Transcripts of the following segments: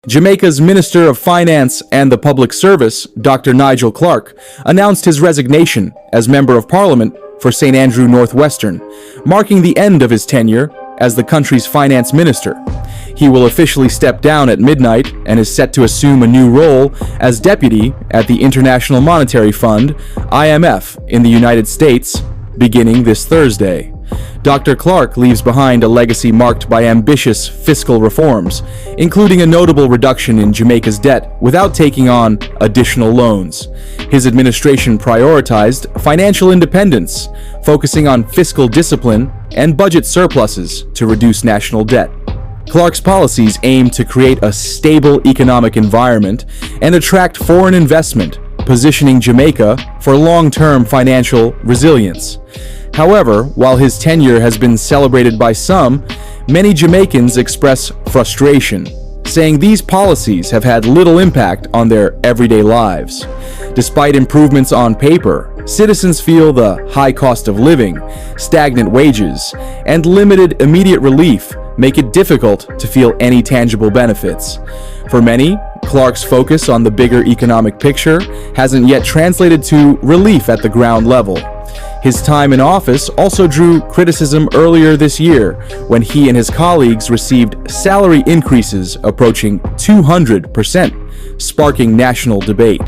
Jamaica's Minister of Finance and the Public Service, Dr. Nigel Clarke, announced his resignation as Member of Parliament for St. Andrew Northwestern, marking the end of his tenure as the country's finance minister. He will officially step down at midnight and is set to assume a new role as deputy at the International Monetary Fund, IMF, in the United States, beginning this Thursday. Dr. Clarke leaves behind a legacy marked by ambitious fiscal reforms, including a notable reduction in Jamaica's debt without taking on additional loans. His administration prioritized financial independence, focusing on fiscal discipline and budget surpluses to reduce national debt. Clarke's policies aim to create a stable economic environment and attract foreign investment, positioning Jamaica for long-term financial resilience. However, while his tenure has been celebrated by some, many Jamaicans express frustration, saying these policies have had little impact on their everyday lives. Despite improvements on paper, citizens feel the high cost of living, stagnant wages, and limited immediate relief make it difficult to feel any tangible benefits. For many, Clarke's focus on the bigger economic picture hasn't yet translated to relief at the ground level. His time in office also drew criticism earlier this year when he and his colleagues received salary increases approaching 200%, sparking national debate.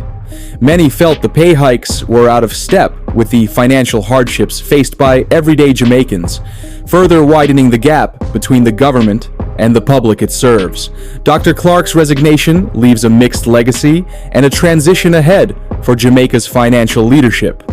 Many felt the pay hikes were out of step with the financial hardships faced by everyday Jamaicans, further widening the gap between the government and the public it serves. Dr. Clarke's resignation leaves a mixed legacy and a transition ahead for Jamaica's financial leadership.